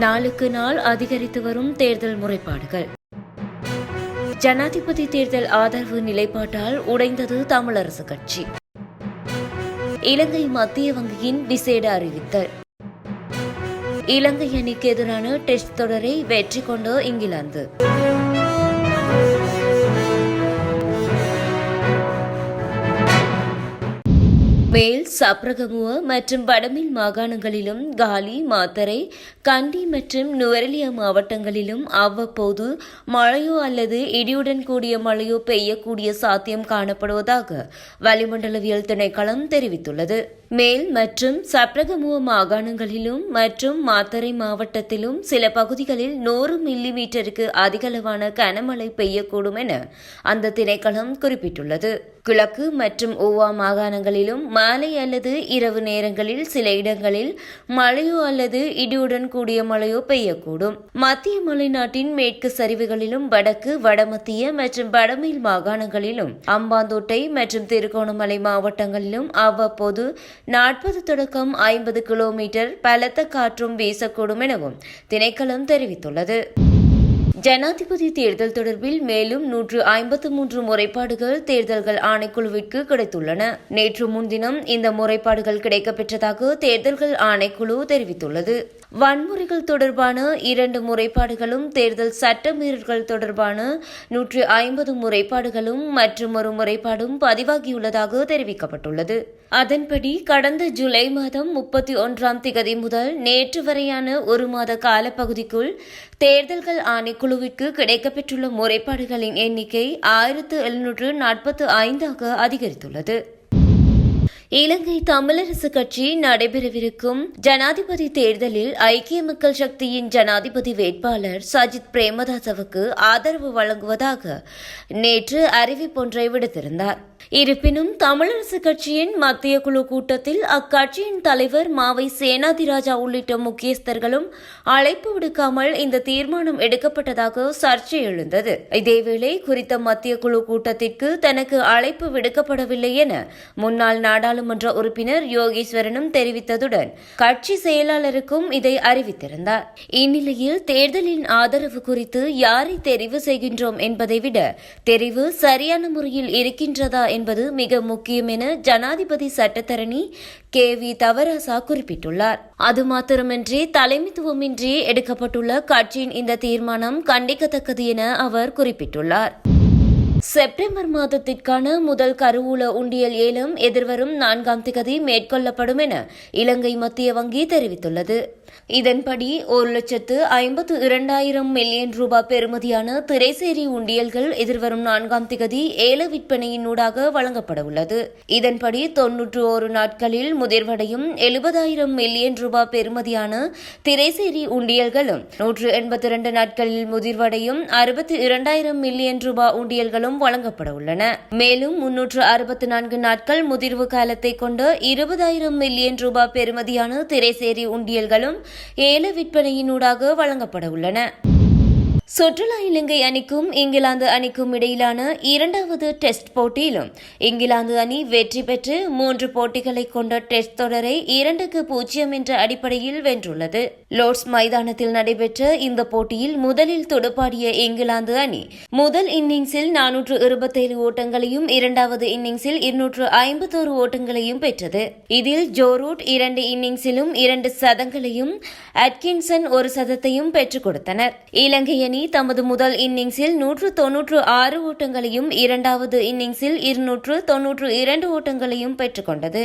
நாளுக்கு நாள் அதிகரித்து வரும் தேர்தல் முறைப்பாடுகள். ஜனாதிபதி தேர்தல் ஆதரவு நிலைப்பாட்டால் உடைந்தது தமிழரசு கட்சி. இலங்கை மத்திய வங்கியின் விசேட அறிவித்தல். இலங்கை அணிக்கு எதிரான டெஸ்ட் தொடரை வெற்றி கொண்ட இங்கிலாந்து. மேல் சப்ரகமுவ மற்றும் வடமில் மாகாணங்களிலும் காலி, மாத்தறை, கண்டி மற்றும் நுவரெலியா மாவட்டங்களிலும் அவ்வப்போது மழையோ அல்லது இடியுடன் கூடிய மழையோ பெய்யக்கூடிய சாத்தியம் காணப்படுவதாக வளிமண்டலவியல் திணைக்களம் தெரிவித்துள்ளது. மேல் மற்றும் சப்ரகமுவ மாகாணங்களிலும் மற்றும் மாத்தறை மாவட்டத்திலும் சில பகுதிகளில் 100 மில்லிமீட்டருக்கு அதிகளவான கனமழை பெய்யக்கூடும் என அந்த திணைக்களம் குறிப்பிட்டுள்ளது. கிழக்கு மற்றும் ஓவா மாகாணங்களிலும் மாலை அல்லது இரவு நேரங்களில் சில இடங்களில் மழையோ அல்லது இடியுடன் கூடிய மழையோ பெய்யக்கூடும். மத்திய மலைநாட்டின் மேற்கு சரிவுகளிலும் வடக்கு, வடமத்திய மற்றும் வடமேல் மாகாணங்களிலும் அம்பாந்தோட்டை மற்றும் திருகோணமலை மாவட்டங்களிலும் அவ்வப்போது 40 தொடக்கம் 50 கிலோமீட்டர் பலத்த காற்றும் வீசக்கூடும் எனவும் திணைக்களம் தெரிவித்துள்ளது. ஜனாதிபதி தேர்தல் தொடர்பில் மேலும் 153 முறைப்பாடுகள் தேர்தல்கள் ஆணைக்குழுவிற்கு கிடைத்துள்ளன. நேற்று முன்தினம் இந்த முறைப்பாடுகள் கிடைக்கப்பெற்றதாக தேர்தல்கள் ஆணைக்குழு தெரிவித்துள்ளது. வன்முறைகள் தொடர்பான 2 முறைப்பாடுகளும் தேர்தல் சட்டமீறல்கள் தொடர்பான 150 முறைப்பாடுகளும் மற்றும் ஒரு முறைப்பாடும் பதிவாகியுள்ளதாக தெரிவிக்கப்பட்டுள்ளது. அதன்படி கடந்த ஜூலை மாதம் 31ஆம் திகதி முதல் நேற்று வரையான ஒரு மாத காலப்பகுதிக்குள் தேர்தல்கள் ஆணைக்குழுவிற்கு கிடைக்கப்பெற்றுள்ள முறைப்பாடுகளின் எண்ணிக்கை 1745 அதிகரித்துள்ளது. இலங்கை தமிழரசு கட்சி நடைபெறவிருக்கும் ஜனாதிபதி தேர்தலில் ஐக்கிய மக்கள் சக்தியின் ஜனாதிபதி வேட்பாளர் சஜித் பிரேமதாசவுக்கு ஆதரவு வழங்குவதாக நேற்று அறிவிப்பொன்றை விடுத்திருந்தார். இருப்பினும் தமிழரசு கட்சியின் மத்திய குழு கூட்டத்தில் அக்கட்சியின் தலைவர் மாவை சேனாதிராஜா உள்ளிட்ட முக்கியஸ்தர்களும் அழைப்பு விடுக்காமல் இந்த தீர்மானம் எடுக்கப்பட்டதாக சர்ச்சை எழுந்தது. இதேவேளை குறித்த மத்திய குழு கூட்டத்திற்கு தனக்கு அழைப்பு விடுக்கப்படவில்லை என முன்னாள் நாடாளுமன்ற உறுப்பினர் யோகேஸ்வரனும் தெரிவித்ததுடன் கட்சி செயலாளருக்கும் இதை அறிவித்திருந்தார். இந்நிலையில் தேர்தலின் ஆதரவு குறித்து யாரை தெரிவு செய்கின்றோம் என்பதை விட தெரிவு சரியான முறையில் இருக்கின்றதா என்பது மிக முக்கியம் என ஜனாதிபதி சட்டத்தரணி KV தவராசா குறிப்பிட்டுள்ளார். அது மாத்திரமின்றி தலைமைத்துவமின்றி எடுக்கப்பட்டுள்ள கட்சியின் இந்த தீர்மானம் கண்டிக்கத்தக்கது என அவர் குறிப்பிட்டுள்ளார். செப்டம்பர் மாதத்திற்கான முதல் கருவூல உண்டியல் ஏலம் எதிர்வரும் 4ஆம் திகதி மேற்கொள்ளப்படும் என இலங்கை மத்திய வங்கி தெரிவித்துள்ளது. இதன்படி 1,52,000 மில்லியன் ரூபாய் பெறுமதியான திரைசேரி உண்டியல்கள் எதிர்வரும் 4ஆம் திகதி ஏல விற்பனையினூடாக வழங்கப்பட உள்ளது. இதன்படி 91 நாட்களில் முதிர்வடையும் 70,000 மில்லியன் ரூபாய் பெறுமதியான திரைசேரி உண்டியல்களும் 182 நாட்களில் முதிர்வடையும் 62,000 மில்லியன் ரூபாய் உண்டியல்களும் வழங்கப்பட உள்ளன. மேலும் 364 நாட்கள் முதிர்வு காலத்தை கொண்ட 20,000 மில்லியன் ரூபாய் பெறுமதியான திரைசேரி உண்டியல்களும் ஏல விற்பனையினூடாக வழங்கப்பட உள்ளன. சுற்றுலா இலங்கை அணிக்கும் இங்கிலாந்து அணிக்கும் இடையிலான 2வது டெஸ்ட் போட்டியிலும் இங்கிலாந்து அணி வெற்றி பெற்று 3 போட்டிகளை கொண்ட டெஸ்ட் தொடரை 2-0 என்ற அடிப்படையில் வென்றுள்ளது. லோர்ட்ஸ் மைதானத்தில் நடைபெற்ற இந்த போட்டியில் முதலில் துடுப்பாடிய இங்கிலாந்து அணி முதல் இன்னிங்ஸில் 427 ஓட்டங்களையும் 2வது இன்னிங்ஸில் 251 ஓட்டங்களையும் பெற்றது. இதில் ஜோ ரூட் 2 இன்னிங்ஸிலும் 2 சதங்களையும் அட்கின்சன் 1 சதத்தையும் பெற்றுக் கொடுத்தனர். இலங்கை அணி தமது முதல் இன்னிங்ஸில் 196 ஓட்டங்களையும் 2வது இன்னிங்ஸில் 292 ஓட்டங்களையும் பெற்றுக் கொண்டது.